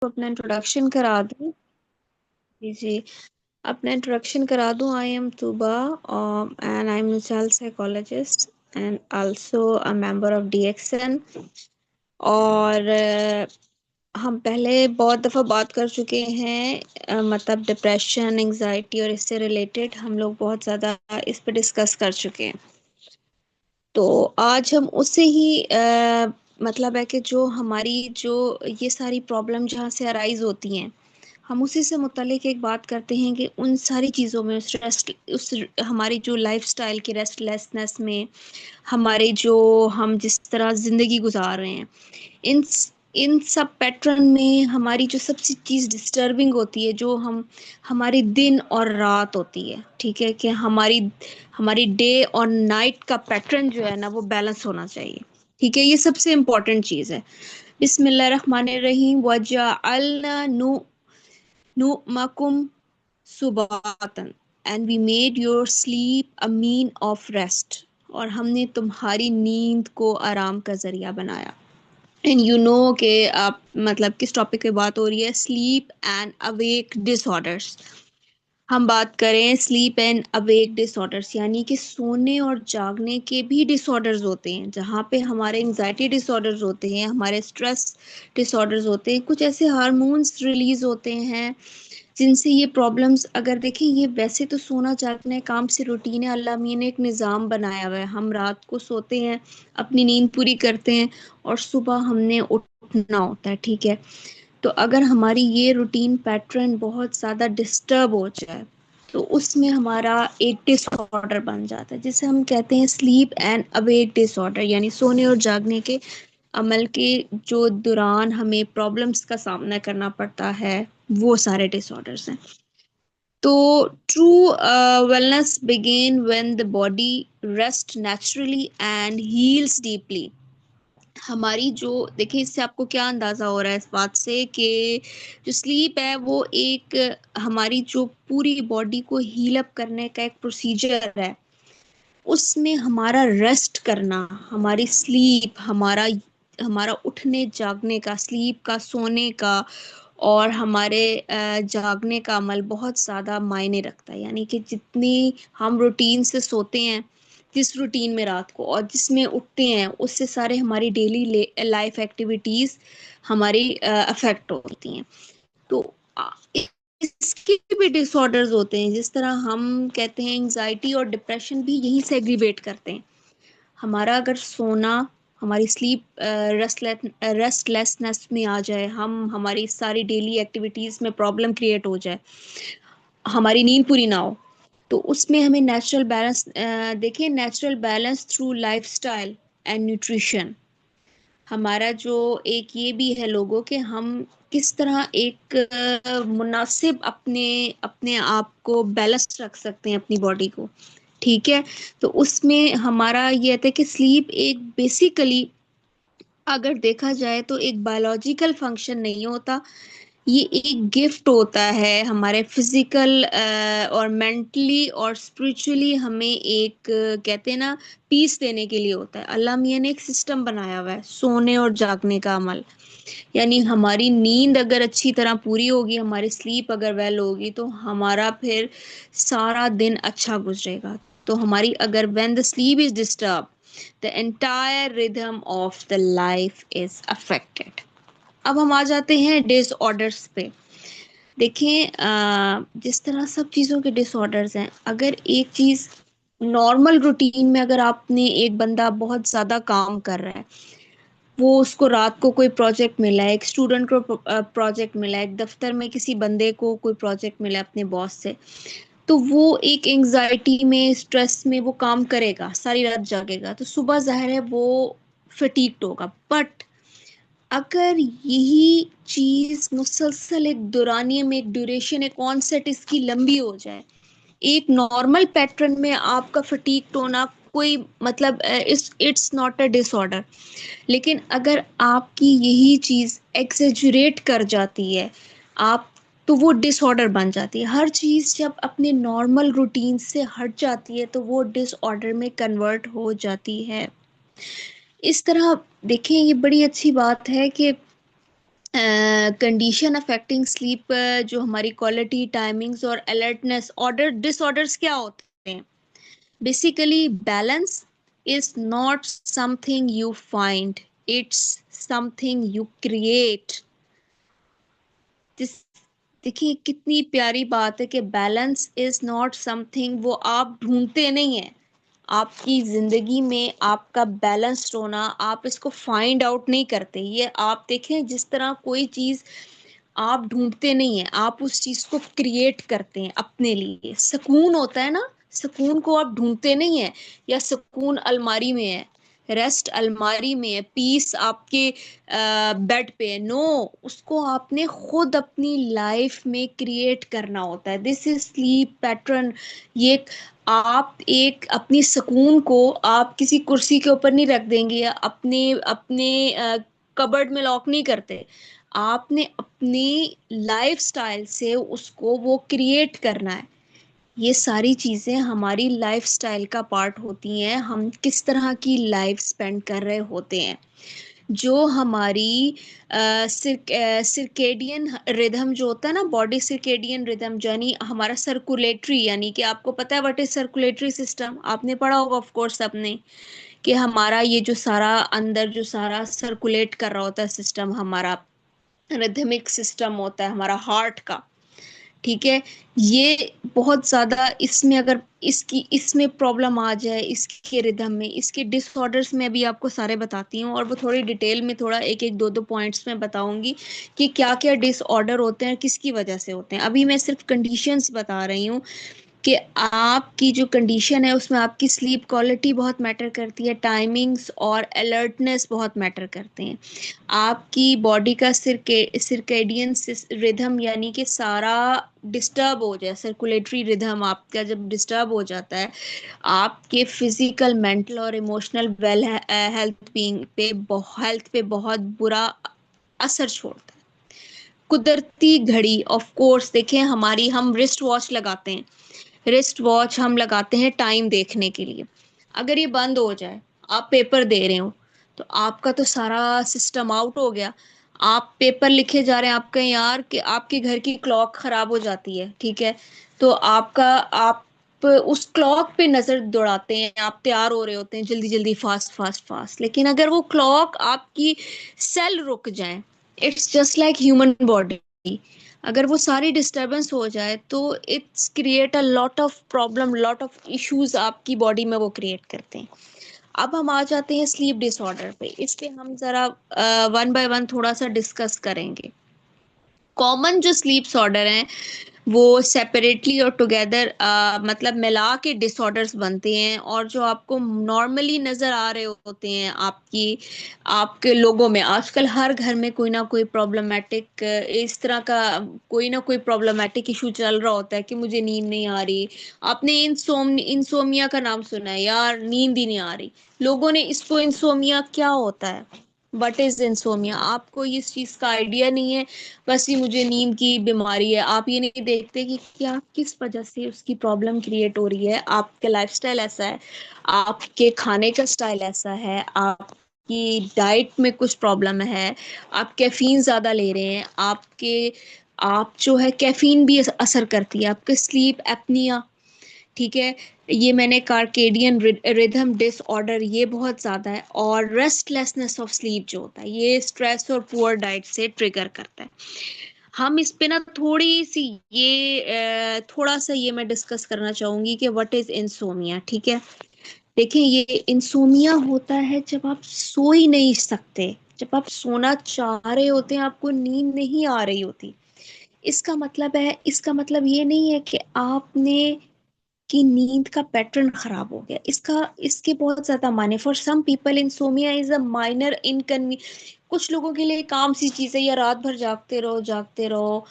अपना इंट्रोडक्शन करा दूं। जी जी, अपना इंट्रोडक्शन करा दूं। I am तुबा and I am a child psychologist and also a member of DXN. और हम पहले बहुत दफ़ा बात कर चुके हैं, मतलब डिप्रेशन, एंजाइटी और इससे रिलेटेड हम लोग बहुत ज़्यादा इस पे डिस्कस कर चुके हैं। तो आज हम उससे ही मतलब है कि जो हमारी जो ये सारी प्रॉब्लम जहाँ से अराइज होती हैं, हम उसी से मुतालिक एक बात करते हैं कि उन सारी चीज़ों में उस रेस्ट उस हमारी जो लाइफस्टाइल की रेस्टलेसनेस में, हमारे जो हम जिस तरह ज़िंदगी गुजार रहे हैं, इन इन सब पैटर्न में हमारी जो सबसे चीज़ डिस्टर्बिंग होती है, जो हम हमारी दिन और रात होती है, ठीक है, कि हमारी हमारी डे और नाइट का पैटर्न जो है ना वो बैलेंस होना चाहिए। ठीक है, ये सबसे इम्पोर्टेंट चीज़ है। बिस्मिल्लाहिर्रहमानिर्रहीम वजअलना नुअमकुम सुबातन and we made your sleep a mean of rest. और हमने तुम्हारी नींद को आराम का जरिया बनाया। एंड यू नो कि आप मतलब किस टॉपिक पे बात हो रही है, स्लीप एंड अवेक डिसऑर्डर्स। हम बात करें स्लीप एंड अवेक डिसऑर्डर्स, यानी कि सोने और जागने के भी डिसऑर्डर्स होते हैं, जहाँ पे हमारे एंजाइटी डिसऑर्डर्स होते हैं, हमारे स्ट्रेस डिसऑर्डर्स होते हैं, कुछ ऐसे हार्मोन्स रिलीज होते हैं जिनसे ये प्रॉब्लम्स, अगर देखें, ये वैसे तो सोना जागना काम से रूटीन है, अल्लाह मियाँ ने एक निज़ाम बनाया हुआ है। हम रात को सोते हैं, अपनी नींद पूरी करते हैं और सुबह हमने उठना होता है, ठीक है। तो अगर हमारी ये रूटीन पैटर्न बहुत ज़्यादा डिस्टर्ब हो जाए तो उसमें हमारा एक डिसऑर्डर बन जाता है, जिसे हम कहते हैं स्लीप एंड अवेक डिसऑर्डर, यानी सोने और जागने के अमल के जो दौरान हमें प्रॉब्लम्स का सामना करना पड़ता है, वो सारे डिसऑर्डर्स हैं। तो true wellness begin when the body rest naturally and heels deeply. हमारी जो, देखिए, इससे आपको क्या अंदाजा हो रहा है इस बात से कि जो स्लीप है वो एक हमारी जो पूरी बॉडी को हील अप करने का एक प्रोसीजर है। उसमें हमारा रेस्ट करना, हमारी स्लीप, हमारा हमारा उठने जागने का, स्लीप का, सोने का और हमारे जागने का अमल बहुत ज़्यादा मायने रखता है। यानी कि जितनी हम रूटीन से सोते हैं, जिस रूटीन में रात को और जिसमें उठते हैं, उससे सारे हमारी डेली लाइफ एक्टिविटीज़ हमारी अफेक्ट होती हैं। तो आ, इसके भी डिसऑर्डर्स होते हैं, जिस तरह हम कहते हैं एंजाइटी और डिप्रेशन भी यहीं से एग्रीवेट करते हैं। हमारा अगर सोना, हमारी स्लीप रेस्टलेसनेस में आ जाए, हम हमारी सारी डेली एक्टिविटीज में प्रॉब्लम क्रिएट हो जाए, हमारी नींद पूरी ना हो, तो उसमें हमें नेचुरल बैलेंस, देखिए, natural balance through lifestyle and nutrition. हमारा जो एक ये भी है लोगों के, हम किस तरह एक मुनासिब अपने अपने आप को बैलेंस रख सकते हैं, अपनी बॉडी को, ठीक है। तो उसमें हमारा ये है कि स्लीप एक बेसिकली, अगर देखा जाए तो एक बायोलॉजिकल फंक्शन नहीं होता, ये एक गिफ्ट होता है हमारे फिजिकल और मेंटली और स्पिरिचुअली, हमें एक कहते हैं ना, पीस देने के लिए होता है। अल्लाह मियाँ ने एक सिस्टम बनाया हुआ है सोने और जागने का अमल। यानी हमारी नींद अगर अच्छी तरह पूरी होगी, हमारी स्लीप अगर वेल होगी, तो हमारा फिर सारा दिन अच्छा गुजरेगा। तो हमारी अगर when the sleep is disturb, the entire rhythm of the life is affected. अब हम आ जाते हैं डिसऑर्डर्स पे। देखें, जिस तरह सब चीज़ों के डिसऑर्डर्स हैं, अगर एक चीज़ नॉर्मल रूटीन में, अगर आपने, एक बंदा बहुत ज़्यादा काम कर रहा है, वो उसको रात को कोई प्रोजेक्ट मिला है, एक स्टूडेंट को प्रोजेक्ट मिला है, एक दफ्तर में किसी बंदे को कोई प्रोजेक्ट मिला है अपने बॉस से, तो वो एक एंजाइटी में, स्ट्रेस में वो काम करेगा, सारी रात जागेगा, तो सुबह ज़ाहिर है वो फटीग्ड होगा। बट अगर यही चीज मुसलसल एक दौरानिये में, एक ड्यूरेशन, एक ऑनसेट इसकी लंबी हो जाए, एक नॉर्मल पैटर्न में आपका फटीग होना कोई मतलब, इट्स नॉट अ डिसऑर्डर। लेकिन अगर आपकी यही चीज एक्सेजरेट कर जाती है, आप, तो वो डिसऑर्डर बन जाती है। हर चीज जब अपने नॉर्मल रूटीन से हट जाती है तो वो डिसऑर्डर में कन्वर्ट हो जाती है। इस तरह देखें, ये बड़ी अच्छी बात है कि कंडीशन अफेक्टिंग स्लीप, जो हमारी क्वालिटी, टाइमिंग्स और अलर्टनेस ऑर्डर डिसऑर्डर्स क्या होते हैं? Basically balance is not something you find, it's something you create. देखिए कितनी प्यारी बात है कि बैलेंस इज नॉट समथिंग, वो आप ढूंढते नहीं है। आपकी जिंदगी में आपका बैलेंस्ड होना, आप इसको फाइंड आउट नहीं करते। ये आप देखें, जिस तरह कोई चीज आप ढूंढते नहीं है, आप उस चीज को क्रिएट करते हैं अपने लिए। सुकून होता है ना, सुकून को आप ढूंढते नहीं है, या सुकून अलमारी में है, रेस्ट अलमारी में है, पीस आपके बेड पे है। नो, उसको आपने खुद अपनी लाइफ में क्रिएट करना होता है। This is sleep pattern. ये आप एक अपनी सुकून को आप किसी कुर्सी के ऊपर नहीं रख देंगे, या अपने अपने कबर्ड में लॉक नहीं करते। आपने अपनी लाइफस्टाइल से उसको वो क्रिएट करना है। ये सारी चीजें हमारी लाइफस्टाइल का पार्ट होती हैं, हम किस तरह की लाइफ स्पेंड कर रहे होते हैं। जो हमारी सिरकेडियन रिदम जो होता है ना, बॉडी सिरकेडियन रिदम, यानी हमारा सर्कुलेटरी, यानी कि आपको पता है व्हाट इज सर्कुलेटरी सिस्टम, आपने पढ़ा होगा ऑफ कोर्स आपने, कि हमारा ये जो सारा अंदर जो सारा सर्कुलेट कर रहा होता है सिस्टम, हमारा रिदमिक सिस्टम होता है हमारा हार्ट का। ठीक है, ये बहुत ज्यादा इसमें अगर इसमें प्रॉब्लम आ जाए, इसके रिदम में, इसके डिसऑर्डर्स में अभी आपको सारे बताती हूँ, और वो थोड़ी डिटेल में, थोड़ा एक एक दो दो पॉइंट्स में बताऊंगी कि क्या क्या डिसऑर्डर होते हैं, किसकी वजह से होते हैं। अभी मैं सिर्फ कंडीशंस बता रही हूँ कि आपकी जो कंडीशन है उसमें आपकी स्लीप क्वालिटी बहुत मैटर करती है, टाइमिंग्स और अलर्टनेस बहुत मैटर करते हैं। आपकी बॉडी का सिरकेडियन रिदम, यानी कि सारा डिस्टर्ब हो जाए, सर्कुलेटरी रिदम आपका जब डिस्टर्ब हो जाता है, आपके फिजिकल, मेंटल और इमोशनल वेल हेल्थ बीइंग पे हेल्थ पे बहुत बुरा असर छोड़ता है। कुदरती घड़ी, ऑफ कोर्स देखें, हमारी हम रिस्ट वॉच लगाते हैं, रिस्ट वॉच हम लगाते हैं टाइम देखने के लिए। अगर ये बंद हो जाए, आप पेपर दे रहे हो, तो आपका तो सारा सिस्टम आउट हो गया। आप पेपर लिखे जा रहे हैं, आपका यार कि आपके घर की क्लॉक खराब हो जाती है, ठीक है, तो आप उस क्लॉक पे नजर दौड़ाते हैं, आप तैयार हो रहे होते हैं जल्दी जल्दी, फास्ट फास्ट फास्ट, लेकिन अगर वो क्लॉक आपकी सेल रुक जाए, it's just like human body, अगर वो सारी डिस्टरबेंस हो जाए तो it's create a lot of problem, lot of issues आपकी बॉडी में वो क्रिएट करते हैं। अब हम आ जाते हैं स्लीप डिसऑर्डर पे, इस पे हम जरा वन बाय वन थोड़ा सा डिस्कस करेंगे। कॉमन जो स्लीप डिसऑर्डर हैं, वो सेपरेटली और टुगेदर, मतलब मिला के डिसऑर्डर्स बनते हैं, और जो आपको नॉर्मली नजर आ रहे होते हैं आपकी आपके लोगों में, आजकल हर घर में कोई ना कोई प्रॉब्लमेटिक इस तरह का, कोई ना कोई प्रॉब्लमेटिक इशू चल रहा होता है कि मुझे नींद नहीं आ रही। आपने इंसोमिया का नाम सुना है यार, नींद ही नहीं आ रही। लोगों ने इसको, इंसोमिया क्या होता है, वट इज इंसोमिया, आपको इस चीज का आइडिया नहीं है। बस ये मुझे नींद की बीमारी है, आप ये नहीं देखते कि क्या किस वजह से उसकी प्रॉब्लम क्रिएट हो रही है। आपका लाइफस्टाइल ऐसा है, आपके खाने का स्टाइल ऐसा है, आपकी डाइट में कुछ प्रॉब्लम है, आप कैफीन ज्यादा ले रहे हैं, आप जो है कैफीन भी असर करती है, आपके स्लीप एपनिया, ठीक है, ये मैंने कार्केडियन रिदम डिसऑर्डर, ये बहुत ज्यादा है, और रेस्टलेसनेस ऑफ स्लीप जो होता है, ये स्ट्रेस और पुअर डाइट से ट्रिगर करता है। हम इस पे ना थोड़ी सी थोड़ा सा ये मैं डिस्कस करना चाहूंगी कि व्हाट इज इंसोमिया, ठीक है। देखिए, ये इंसोमिया होता है जब आप सो ही नहीं सकते, जब आप सोना चाह रहे होते हैं, आपको नींद नहीं आ रही होती। इसका मतलब ये नहीं है कि आपने कि नींद का पैटर्न खराब हो गया। इसके बहुत ज्यादा माने, for some people insomnia is a minor inconvenience, कुछ लोगों के लिए काम सी चीज है, या रात भर जागते रहो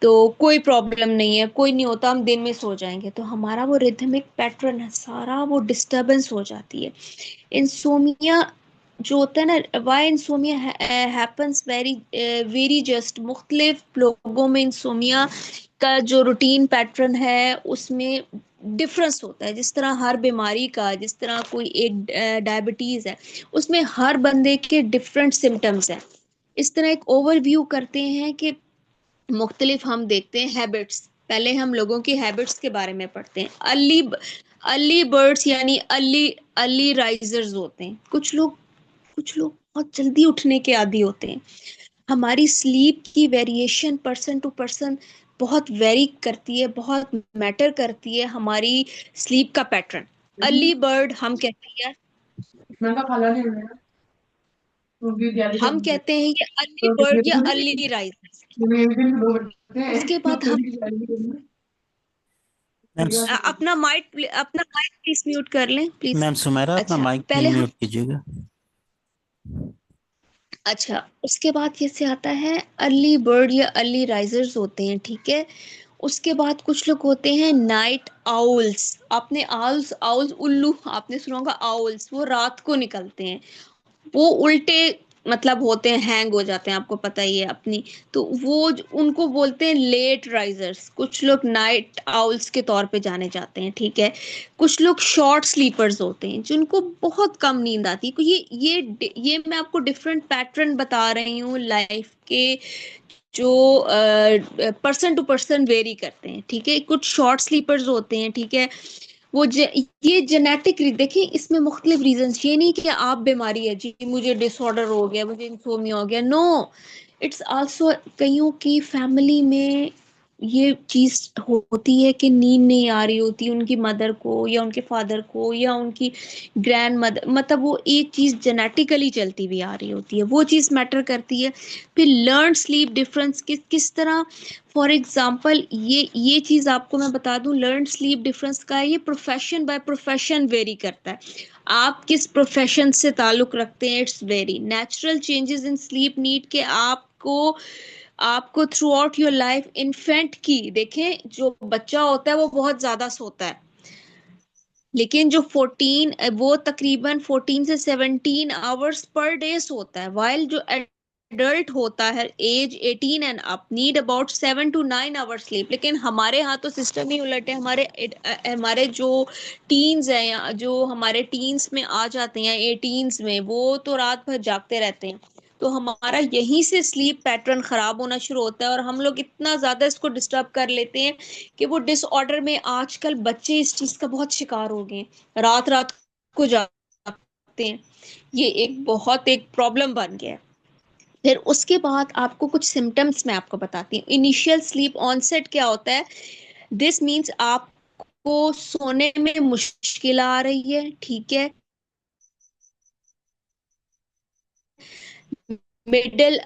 तो कोई प्रॉब्लम नहीं है, कोई नहीं होता, हम दिन में सो जाएंगे, तो हमारा वो रिथमिक पैटर्न है सारा, वो डिस्टरबेंस हो जाती है। इंसोमिया जो होता है ना, why insomnia happens very very just, मुख्तलिफ लोगों में इंसोमिया का जो रूटीन पैटर्न है उसमें डिफरेंस होता है। जिस तरह हर बीमारी का, जिस तरह कोई एक डायबिटीज है, उसमें हर बंदे के डिफरेंट सिम्टम्स हैं। इस तरह एक ओवरव्यू करते हैं कि मुख्तलिफ हम देखते हैं हैबिट्स। पहले हम लोगों की हैबिट्स के बारे में पढ़ते हैं। अर्ली बर्ड्स यानी अर्ली अर्ली राइजर्स होते हैं। कुछ लोग बहुत जल्दी उठने के आदी होते हैं। हमारी स्लीप की वेरिएशन पर्सन टू पर्सन बहुत वेरी करती है, बहुत मैटर करती है हमारी स्लीप का पैटर्न। अर्ली बर्ड हम कहते हैं, हम कहते हैं ये अर्ली बर्ड या अर्ली राइजर्स। उसके बाद हम मैम अपना माइक प्लीज म्यूट कर लें प्लीज। मैम सुमेरा, अपना अच्छा माइक पहले हम म्यूट कीजिएगा। अच्छा उसके बाद कैसे आता है, अर्ली बर्ड या अर्ली राइजर्स होते हैं, ठीक है। उसके बाद कुछ लोग होते हैं नाइट आउल्स। आपने आउल्स आउल्स उल्लू आपने सुना होगा, आउल्स वो रात को निकलते हैं। वो उल्टे मतलब होते हैं, हैंग हो जाते हैं, आपको पता ही है अपनी। तो उनको बोलते हैं लेट राइजर्स। कुछ लोग नाइट आउल्स के तौर पे जाने जाते हैं, ठीक है। कुछ लोग शॉर्ट स्लीपर्स होते हैं जिनको बहुत कम नींद आती है। ये मैं आपको डिफरेंट पैटर्न बता रही हूँ लाइफ के, जो पर्सन टू पर्सन वेरी करते हैं, ठीक है। कुछ शॉर्ट स्लीपर्स होते हैं, ठीक है। ये जेनेटिक देखें, इसमें मुख्तलिफ रीजंस। ये नहीं कि आप बीमारी है जी, मुझे डिसऑर्डर हो गया, मुझे इंसोमिया हो गया, नो। इट्स आल्सो कईयों की फैमिली में ये चीज होती है कि नींद नहीं आ रही होती उनकी मदर को या उनके फादर को या उनकी ग्रैंड मदर, मतलब वो एक चीज जेनेटिकली चलती हुई आ रही होती है, वो चीज मैटर करती है। फिर लर्न स्लीप डिफरेंस किस तरह, फॉर एग्जाम्पल ये चीज आपको मैं बता दूं, लर्न स्लीप डिफरेंस का है, ये प्रोफेशन बाय प्रोफेशन वेरी करता है। आप किस प्रोफेशन से ताल्लुक रखते हैं, it's very natural changes in sleep need के आपको आपको through out your life. Infant की देखें, जो बच्चा होता है वो बहुत ज्यादा सोता है, लेकिन जो 14 वो तकरीबन 14 से 17 आवर्स पर डे सोता है, वाइल जो एडल्ट होता है age 18 and up need about 7 to 9 hours sleep. लेकिन हमारे यहाँ तो सिस्टम ही उलट है। हमारे जो टीन्स हैं या जो हमारे टीन्स में आ जाते हैं, 18s में, वो तो रात भर जागते रहते हैं। तो हमारा यहीं से स्लीप पैटर्न खराब होना शुरू होता है और हम लोग इतना ज्यादा इसको डिस्टर्ब कर लेते हैं कि वो डिसऑर्डर में आजकल बच्चे इस चीज का बहुत शिकार हो गए, रात रात को जागते हैं। ये एक प्रॉब्लम बन गया है। फिर उसके बाद आपको कुछ सिम्टम्स मैं आपको बताती हूँ। इनिशियल स्लीप ऑनसेट क्या होता है, दिस मीन्स आपको सोने में मुश्किल आ रही है, ठीक है। मिडिल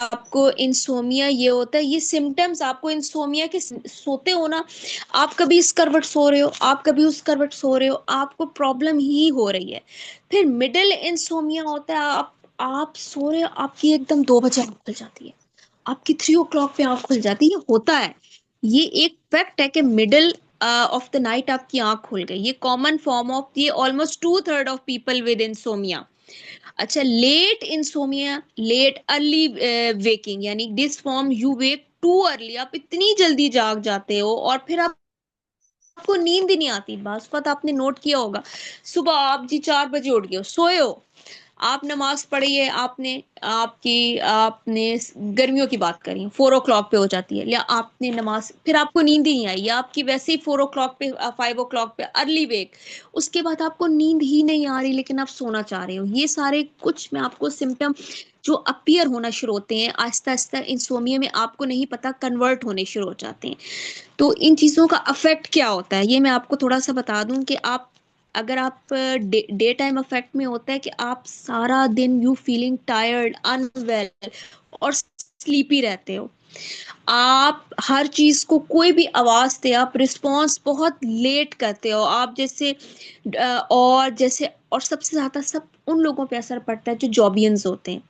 आपको इंसोमिया ये होता है, ये सिम्टम्स आपको इंसोमिया के सोते हो ना, आप कभी इस करवट सो रहे हो, आप कभी उस करवट सो रहे हो, आपको प्रॉब्लम ही हो रही है। फिर मिडिल इंसोमिया होता है, आप सो रहे हो, आपकी एकदम 2 बजे आँख खुल जाती है, आपकी 3 o'clock पे आँख खुल जाती है, ये होता है। ये एक फैक्ट है कि मिडिल ऑफ द नाइट आपकी आँख खुल गई। ये कॉमन फॉर्म ऑफ, ये almost 2/3 of people with insomnia. अच्छा, late insomnia, late early waking, यानी this form you wake too early, आप इतनी जल्दी जाग जाते हो और फिर आपको नींद ही नहीं आती। बस बात आपने नोट किया होगा, सुबह आप जी 4 बजे उठ गए हो, सोए हो, आप नमाज पढ़ी है आपने, आपने गर्मियों की बात करी, 4 o'clock पे हो जाती है, या आपने नमाज, फिर आपको नींद ही नहीं आई, या आपकी वैसे ही 4 o'clock पे 5 o'clock पे अर्ली वेक, उसके बाद आपको नींद ही नहीं आ रही लेकिन आप सोना चाह रहे हो। ये सारे कुछ मैं आपको सिम्टम जो अपीयर होना शुरू होते हैं आहिस्ता आहिस्ता इंसोमिया में, आपको नहीं पता कन्वर्ट होने शुरू हो जाते हैं। तो इन चीज़ों का अफेक्ट क्या होता है ये मैं आपको थोड़ा सा बता दूं कि आप, अगर आप डे टाइम अफेक्ट में होता है कि आप सारा दिन यू फीलिंग टायर्ड, अनवेल और स्लीपी रहते हो। आप हर चीज को, कोई भी आवाज दे आप रिस्पॉन्स बहुत लेट करते हो, आप और सबसे ज्यादा सब उन लोगों पे असर पड़ता है जो जॉबियंस होते हैं,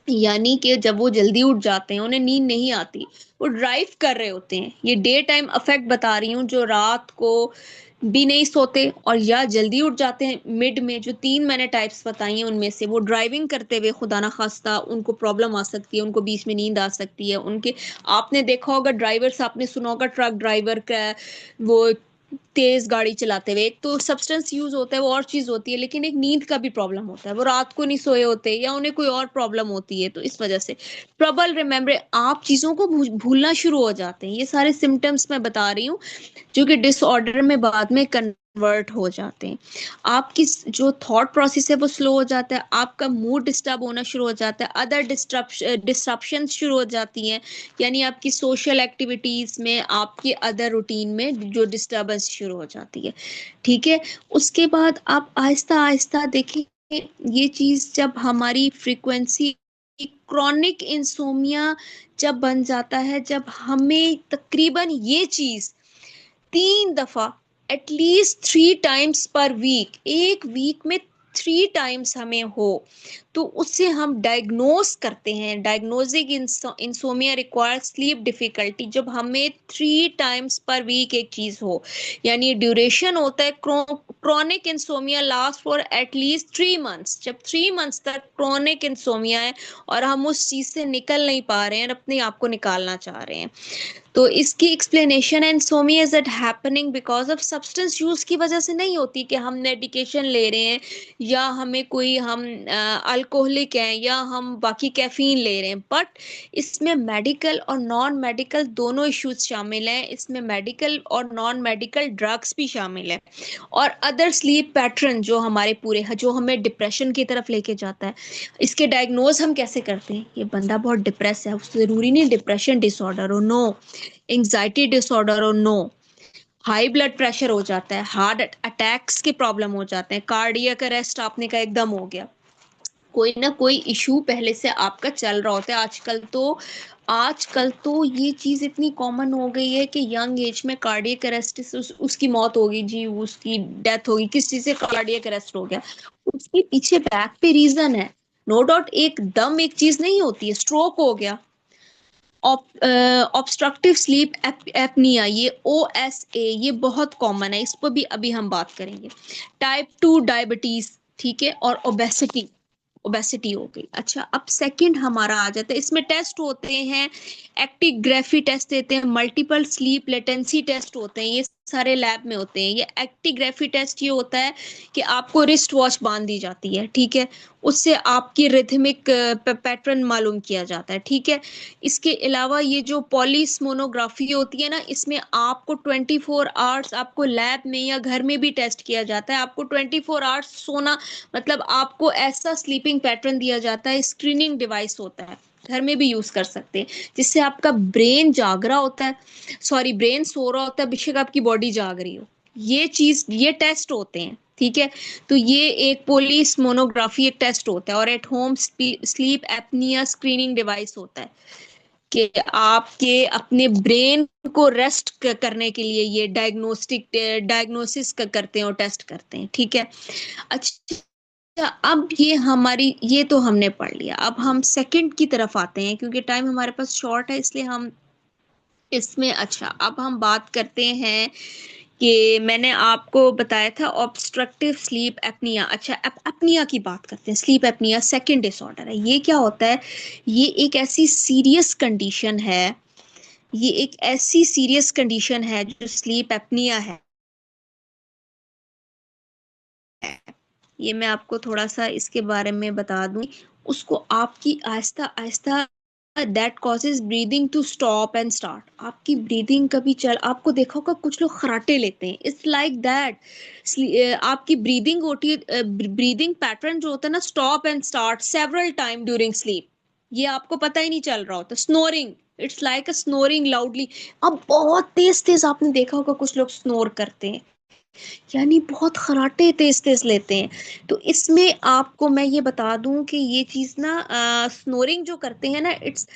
यानी कि जब वो जल्दी उठ जाते हैं, उन्हें नींद नहीं आती, वो ड्राइव कर रहे होते हैं। ये डे टाइम अफेक्ट बता रही हूँ, जो रात को भी नहीं सोते और या जल्दी उठ जाते हैं मिड में, जो 3 मैंने टाइप्स बताई हैं उनमें से, वो ड्राइविंग करते हुए खुदा ना खास्ता उनको प्रॉब्लम आ सकती है, उनको बीच में नींद आ सकती है उनके। आपने देखा होगा ड्राइवर्स, आपने सुना होगा ट्रक ड्राइवर का वो तेज गाड़ी चलाते हुए, एक तो सब्सटेंस यूज होता है वो और चीज होती है, लेकिन एक नींद का भी प्रॉब्लम होता है, वो रात को नहीं सोए होते या उन्हें कोई और प्रॉब्लम होती है, तो इस वजह से ट्रबल रिमेम्बर, आप चीजों को भूलना शुरू हो जाते हैं। ये सारे सिम्टम्स मैं बता रही हूँ जो कि डिसऑर्डर में बाद में कन्वर्ट हो जाते हैं। आपकी जो थॉट प्रोसेस है वो स्लो हो जाता है, आपका मूड डिस्टर्ब होना शुरू हो जाता है, अदर डिस्ट्रप्शन शुरू हो जाती हैं, यानी आपकी सोशल एक्टिविटीज में, आपकी अदर रूटीन में जो डिस्टर्बेंस शुरू हो जाती है। ठीक है, उसके बाद आप आहिस्ता आहिस्ता देखें, ये चीज जब हमारी फ्रीक्वेंसी क्रॉनिक इंसोमिया जब बन जाता है, जब हमें तकरीबन ये चीज 3 दफा, एटलीस्ट 3 टाइम्स पर वीक, एक वीक में 3 टाइम्स हमें हो, तो उससे हम डायग्नोस करते हैं। Diagnosing insomnia require sleep difficulty, जब हमें 3 टाइम्स पर वीक एक चीज हो, यानी ड्यूरेशन होता है chronic insomnia last for at least 3 months, जब 3 मंथ्स तक क्रॉनिक इंसोमिया है और हम उस चीज से निकल नहीं पा रहे हैं, अपने आप को निकालना चाह रहे हैं, तो इसकी explanation insomnia is it happening because of substance use की वजह से नहीं होती कि हम मेडिकेशन ले रहे हैं या हमें कोई हम अल्कोहलिक हैं या हम बाकी कैफीन ले रहे हैं, बट इसमें मेडिकल और नॉन मेडिकल दोनों इश्यूज शामिल हैं, इसमें मेडिकल और नॉन मेडिकल ड्रग्स भी शामिल है, और अदर स्लीप पैटर्न जो हमारे पूरे, जो हमें डिप्रेशन की तरफ लेके जाता है। इसके डायग्नोज हम कैसे करते हैं, ये बंदा बहुत डिप्रेस है, जरूरी नहीं डिप्रेशन डिसऑर्डर हो, नो, एंजाइटी डिसऑर्डर हो, नो, हाई ब्लड प्रेशर हो जाता है, हार्ट अटैक्स के प्रॉब्लम हो जाते हैं, कार्डियक अरेस्ट आपने का एकदम हो गया, कोई ना कोई इशू पहले से आपका चल रहा होता है। आजकल तो ये चीज इतनी कॉमन हो गई है कि यंग एज में कार्डियक अरेस्ट से उसकी मौत हो गई जी, उसकी डेथ होगी, किस चीज से, कार्डियक अरेस्ट हो गया, उसके पीछे बैक पे रीजन है, नो डाउट, एकदम एक चीज नहीं होती है, स्ट्रोक हो गया, ऑब्स्ट्रक्टिव स्लीप एपनिया, ये OSA, ये बहुत कॉमन है, इस पर भी अभी हम बात करेंगे। टाइप 2 डायबिटीज, ठीक है, और ओबेसिटी हो गई। अच्छा, अब सेकंड हमारा आ जाता है, इसमें टेस्ट होते हैं, एक्टिग्राफी टेस्ट देते हैं, मल्टीपल स्लीप लेटेंसी टेस्ट होते हैं, ये सारे लैब में होते हैं। ये एक्टिग्राफी टेस्ट ये होता है कि आपको रिस्ट वॉच बांध दी जाती है, ठीक है, उससे आपकी रिथमिक पैटर्न मालूम किया जाता है, ठीक है। इसके अलावा ये जो पॉलीस्मोनोग्राफी होती है ना, इसमें आपको 24 आवर्स आपको लैब में या घर में भी टेस्ट किया जाता है, आपको 24 आवर्स सोना, मतलब आपको ऐसा स्लीपिंग पैटर्न दिया जाता है, स्क्रीनिंग डिवाइस होता है, घर में भी यूज कर सकते हैं, जिससे आपका ब्रेन जाग रहा होता है, सॉरी, ब्रेन सो रहा होता है, बेशक आपकी बॉडी जाग रही हो, ये चीज, ये टेस्ट होते हैं, ठीक है। तो ये एक पोलिस मोनोग्राफी एक टेस्ट होता है, और at home sleep apnoea screening device होता है कि आपके अपने ब्रेन को रेस्ट करने के लिए ये डायग्नोसिस करते हैं और टेस्ट करते हैं, ठीक है। अच्छा, अब ये हमारी, ये तो हमने पढ़ लिया, अब हम सेकंड की तरफ आते हैं, क्योंकि टाइम हमारे पास शॉर्ट है, इसलिए हम इसमें, अच्छा, अब हम बात करते हैं कि मैंने आपको बताया था ऑब्स्ट्रक्टिव स्लीप एपनिया। अच्छा, एपनिया की बात करते हैं, स्लीप एपनिया सेकंड डिसऑर्डर है, ये क्या होता है, ये एक ऐसी सीरियस कंडीशन है, ये एक ऐसी सीरियस कंडीशन है जो स्लीप एपनिया है, ये मैं आपको थोड़ा सा इसके बारे में बता दूं, उसको आपकी आहिस्ता आहिस्ता, that causes breathing to stop and start, आपकी ब्रीदिंग कभी चल, आपको देखा होगा कुछ लोग खराटे लेते हैं, इट्स लाइक दैट, आपकी ब्रीदिंग होती है, ब्रीदिंग पैटर्न जो होता है ना, stop and start several time during sleep, ये आपको पता ही नहीं चल रहा होता। Snoring, it's like a snoring loudly, अब बहुत तेज तेज आपने देखा होगा कुछ लोग स्नोर करते हैं, यानी बहुत खराटे तेज तेज लेते हैं। तो इसमें आपको मैं ये बता दूं कि ये चीज ना, स्नोरिंग जो करते हैं ना, इट्स,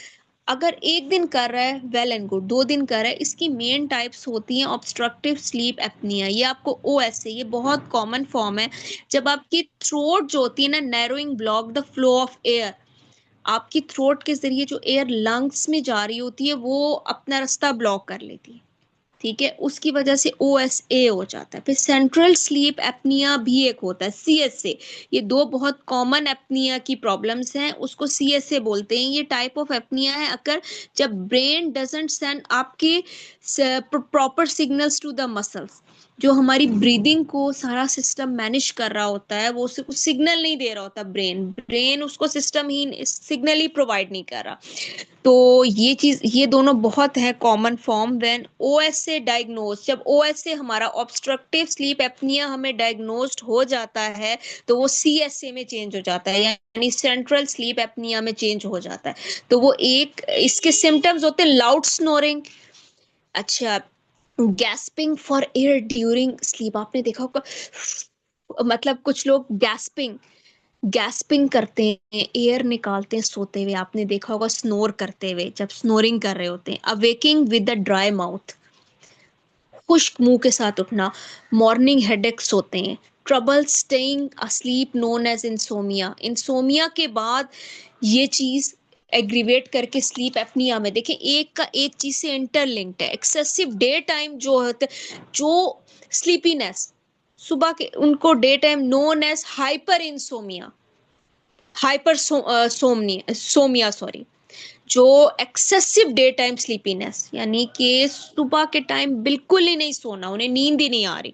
अगर एक दिन कर रहा है वेल एंड गुड, 2 दिन कर रहा है, इसकी मेन टाइप्स होती हैं ऑब्स्ट्रक्टिव स्लीप एपनिया, ये आपको OSA, ये बहुत कॉमन फॉर्म है, जब आपकी थ्रोट जो होती है ना, narrowing block the flow of air, आपकी थ्रोट के जरिए जो एयर लंग्स में जा रही होती है वो अपना रास्ता ब्लॉक कर लेती है, ठीक है, उसकी वजह से OSA हो जाता है। फिर सेंट्रल स्लीप एपनिया भी एक होता है, CSA, ये दो बहुत कॉमन एपनिया की प्रॉब्लम्स हैं, उसको CSA बोलते हैं। ये टाइप ऑफ एपनिया है अगर जब ब्रेन डजंट सेंड आपके proper signals to the muscles, जो हमारी ब्रीदिंग को सारा सिस्टम मैनेज कर रहा होता है, वो उसे कुछ सिग्नल नहीं दे रहा होता, ब्रेन ब्रेन उसको सिस्टम ही सिग्नल ही प्रोवाइड नहीं कर रहा। तो ये चीज, ये दोनों बहुत है common form. When OSA diagnose, जब ओएसए हमारा ऑब्स्ट्रक्टिव स्लीप एप्निया हमें डायग्नोस्ड हो जाता है, तो वो सीएसए में चेंज हो जाता है, यानी सेंट्रल स्लीप एप्निया में चेंज हो जाता है। तो वो एक इसके सिम्टम्स होते हैं लाउड स्नोरिंग, अच्छा, gasping for air during sleep, आपने देखा होगा, मतलब कुछ लोग गैस्पिंग गैस्पिंग करते हैं, एयर निकालते हैं सोते हुए, आपने देखा होगा स्नोर करते हुए, जब स्नोरिंग कर रहे होते हैं। Awaking with the dry mouth, खुश्क मुंह के साथ उठना। मॉर्निंग हेडेक्स होते हैं। Trouble staying asleep known as insomnia, insomnia के बाद ये चीज एग्रीवेट करके स्लीप एप्निया में, देखिए एक का एक चीज से इंटरलिंक्ड है। एक्सेसिव डे टाइम जो होते, जो स्लीपीनेस सुबह के, उनको day time known as hyper insomnia, hypersomnia sorry, जो एक्सेसिव डे टाइम स्लीपीनेस, यानी कि सुबह के टाइम बिल्कुल ही नहीं सोना, उन्हें नींद ही नहीं आ रही।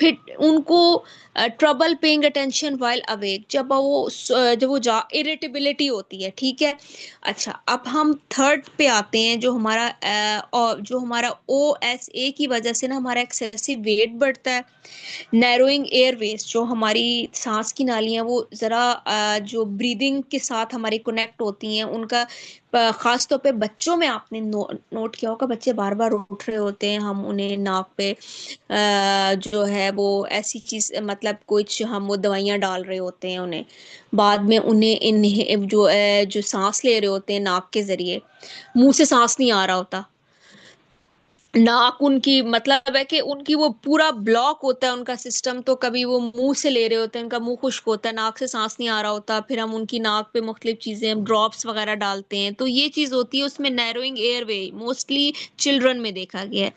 फिर उनको trouble paying attention while awake, जब वो जा इरिटेबिलिटी होती है, ठीक है। अच्छा, अब हम थर्ड पे आते हैं, जो हमारा ओ एस ए की वजह से ना हमारा एक्सेसिव वेट बढ़ता है। नैरोइंग एयरवेज, जो हमारी सांस की नालियां वो जरा जो ब्रीदिंग के साथ हमारी कनेक्ट होती हैं, उनका खास तौर पे बच्चों में आपने नोट किया होगा, बच्चे बार बार उठ रहे होते हैं, हम उन्हें नाक पे जो है वो ऐसी चीज, मतलब कुछ हम वो दवाइयां डाल रहे होते हैं उन्हें, बाद में उन्हें इन जो सांस ले रहे होते हैं नाक के जरिए, मुंह से सांस नहीं आ रहा होता, नाक उनकी, मतलब है कि उनकी वो पूरा ब्लॉक होता है उनका सिस्टम, तो कभी वो मुंह से ले रहे होते हैं, उनका मुंह खुश्क होता है, नाक से सांस नहीं आ रहा होता, फिर हम उनकी नाक पे मुख्तलिफ चीजें, हम ड्रॉप्स वगैरह डालते हैं, तो ये चीज होती है, उसमें नैरोइंग एयरवे मोस्टली चिल्ड्रन में देखा गया है।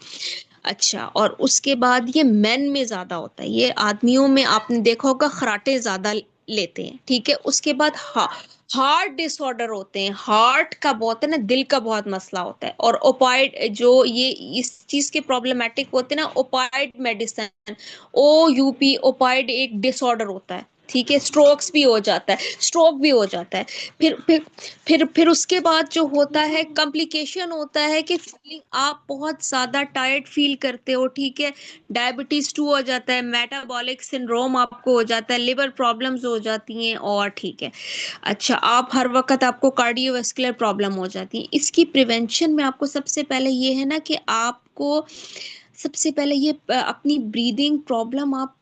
अच्छा, और उसके बाद ये मेन में ज्यादा होता है, ये आदमियों में आपने देखा होगा खराटे ज्यादा लेते हैं, ठीक है। उसके बाद हार्ट डिसऑर्डर होते हैं, हार्ट का बहुत है ना, दिल का बहुत मसला होता है। और ओपाइड, जो ये इस चीज के प्रॉब्लमेटिक होते हैं ना, ओपाइड मेडिसिन, ओ यूपी, ओपाइड एक डिसऑर्डर होता है, ठीक है। स्ट्रोक्स भी हो जाता है, स्ट्रोक भी हो जाता है। फिर उसके बाद जो होता है कॉम्प्लिकेशन होता है कि फीलिंग, आप बहुत ज्यादा टायर्ड फील करते हो, ठीक है। डायबिटीज 2 हो जाता है, मेटाबॉलिक सिंड्रोम आपको हो जाता है, लिवर प्रॉब्लम्स हो जाती हैं, और ठीक है। अच्छा, आप हर वक्त आपको कार्डियोवास्कुलर प्रॉब्लम हो जाती है। इसकी प्रिवेंशन में आपको सबसे पहले ये है ना कि आपको सबसे पहले ये अपनी ब्रीदिंग प्रॉब्लम, आप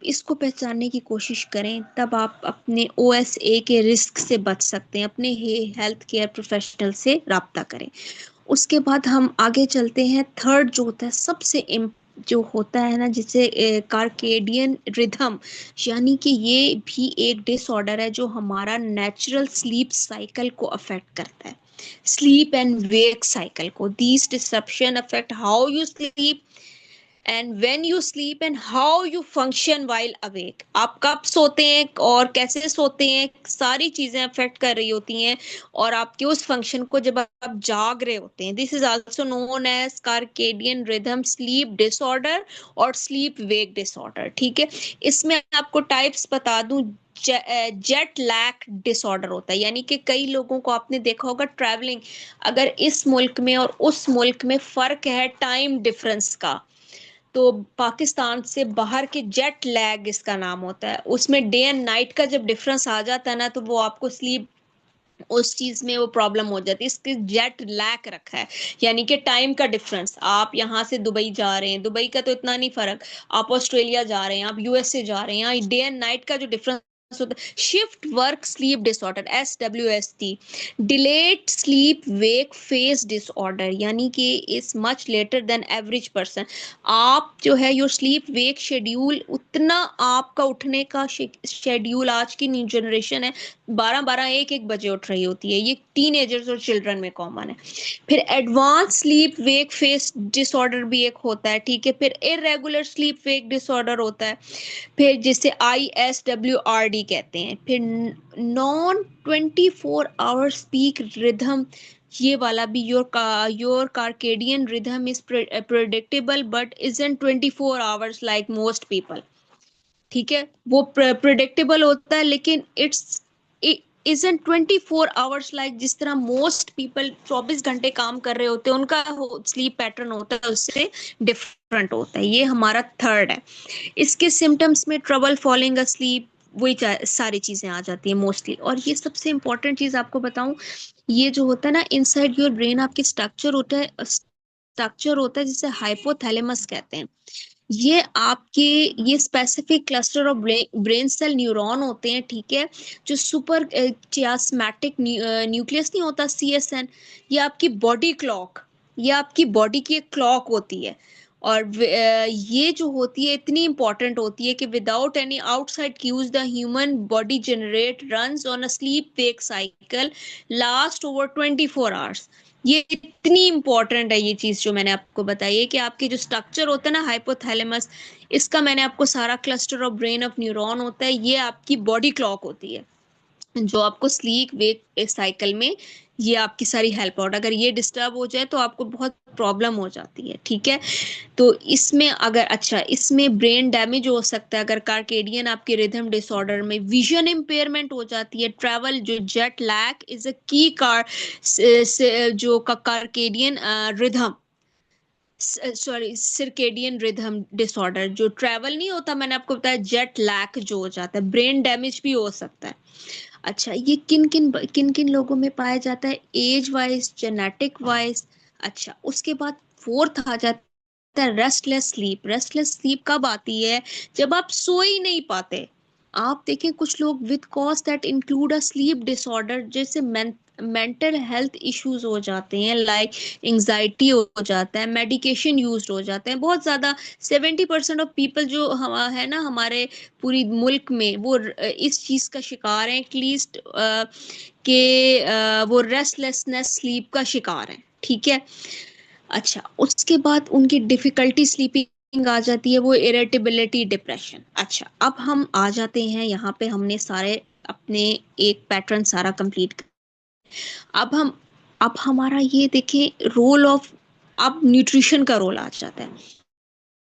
इसको पहचानने की कोशिश करें, तब आप अपने ओएसए के रिस्क से बच सकते हैं। अपने हेल्थ केयर प्रोफेशनल से राब्ता करें। उसके बाद हम आगे चलते हैं, थर्ड जो होता है सबसे जो होता है ना, जिसे कार्केडियन रिथम, यानी कि ये भी एक डिसऑर्डर है जो हमारा नेचुरल स्लीप साइकिल को अफेक्ट करता है, स्लीप एंड वेक साइकिल को। These disruption affect how you sleep and when you sleep and how you function while awake, आप कब सोते हैं और कैसे सोते हैं, सारी चीजें अफेक्ट कर रही होती हैं, और आपके उस फंक्शन को जब आप जाग रहे होते हैं। This is also known as circadian rhythm sleep disorder और स्लीप वेक डिसऑर्डर, ठीक है। इसमें आपको टाइप्स बता दूं, जेट लैग डिसऑर्डर होता है, यानी कि कई लोगों को आपने देखा होगा ट्रैवलिंग, अगर इस मुल्क में और उस मुल्क में फर्क है टाइम डिफरेंस का, तो पाकिस्तान से बाहर के जेट लैग इसका नाम होता है, उसमें डे एंड नाइट का जब डिफरेंस आ जाता है ना, तो वो आपको स्लीप, उस चीज में वो प्रॉब्लम हो जाती है। इसके जेट लैग रखा है, यानी कि टाइम का डिफरेंस। आप यहाँ से दुबई जा रहे हैं, दुबई का तो इतना नहीं फर्क, आप ऑस्ट्रेलिया जा रहे हैं, आप यूएसए जा रहे हैं, यहाँ डे एंड नाइट का जो डिफरेंस होता है। Shift work sleep disorder, SWST, delayed sleep wake phase disorder, यानी कि is much later than average person. आप जो है योर स्लीप वेक शेड्यूल, उतना आपका उठने का शेड्यूल, आज की न्यू जनरेशन है 12-12 1-1 बजे उठ रही होती है, ये टीनेजर्स और चिल्ड्रन में कॉमन है। फिर advance sleep wake face disorder भी एक होता है, ठीक है। फिर इरेगुलर स्लीप वेक डिसऑर्डर होता है, फिर जिसे ISWRD कहते हैं। फिर नॉन 24 आवर स्पीक रिदम, ये वाला भी, your circadian rhythm is predictable but isn't 24 hours like most people. ठीक है, वो प्रिडिक्टेबल होता है लेकिन इट्स इजंट 24 आवर्स लाइक, जिस तरह मोस्ट पीपल 24 घंटे काम कर रहे होते हैं उनका स्लीप पैटर्न होता है उससे डिफरेंट होता है। ये हमारा थर्ड है। इसके सिम्टम्स में ट्रबल फॉलिंग अस्लीप, वही सारी चीजें आ जाती है मोस्टली। और ये सबसे इंपॉर्टेंट चीज आपको बताऊं, ये जो होता है ना इनसाइड योर ब्रेन, आपके स्ट्रक्चर होता है जिसे हाइपोथैलेमस कहते हैं। ये आपके, ये specific cluster of brain cell neuron होते हैं, ठीक है, जो सुपर चियास्मैटिक न्यूक्लियस नहीं होता, CSN। ये आपकी बॉडी क्लॉक, ये आपकी बॉडी की एक क्लॉक होती है। और ये जो होती है इतनी इंपॉर्टेंट होती है कि without any outside cues the human body generate runs on a sleep wake cycle last over 24 hours. ये इतनी इंपॉर्टेंट है ये चीज जो मैंने आपको बताई है कि आपके जो स्ट्रक्चर होता है ना हाइपोथैलेमस, इसका मैंने आपको सारा cluster of brain of neuron होता है, ये आपकी बॉडी क्लॉक होती है जो आपको स्लीप वेक साइकिल में ये आपकी सारी हेल्प आउट। अगर ये डिस्टर्ब हो जाए तो आपको बहुत प्रॉब्लम हो जाती है, ठीक है। तो इसमें अगर, अच्छा, इसमें ब्रेन डैमेज हो सकता है अगर कार्केडियन आपके रिदम डिसऑर्डर में, विजन इम्पेयरमेंट हो जाती है, ट्रैवल, जो जेट लैग इज अ की जो circadian rhythm, sorry circadian rhythm disorder, जो ट्रैवल नहीं होता, मैंने आपको बताया जेट लैग जो हो जाता है, ब्रेन डैमेज भी हो सकता है। अच्छा, ये किन किन लोगों में पाया जाता है, एज वाइज, जेनेटिक वाइज। अच्छा, उसके बाद फोर्थ आ जाता है रेस्टलेस स्लीप। रेस्टलेस स्लीप कब आती है, जब आप सो ही नहीं पाते। आप देखें कुछ लोग with cause that include a slip disorder, जैसे मेंटल हेल्थ इश्यूज हो जाते हैं, लाइक एंजाइटी हो जाता है, मेडिकेशन यूज हो जाते हैं बहुत ज्यादा। 70% ऑफ पीपल जो है ना हमारे पूरी मुल्क में, वो इस चीज का शिकार है एटलीस्ट, कि वो रेस्टलेसनेस स्लीप का शिकार है, ठीक है। अच्छा, उसके बाद उनकी डिफिकल्टी स्लीपिंग आ जाती है, वो इरिटेबिलिटी, डिप्रेशन। अच्छा, अब हम आ जाते हैं यहाँ पे, हमने सारे अपने एक पैटर्न सारा कंप्लीट। अब हम, अब हमारा ये देखें रोल ऑफ, अब न्यूट्रिशन का रोल आ जाता है।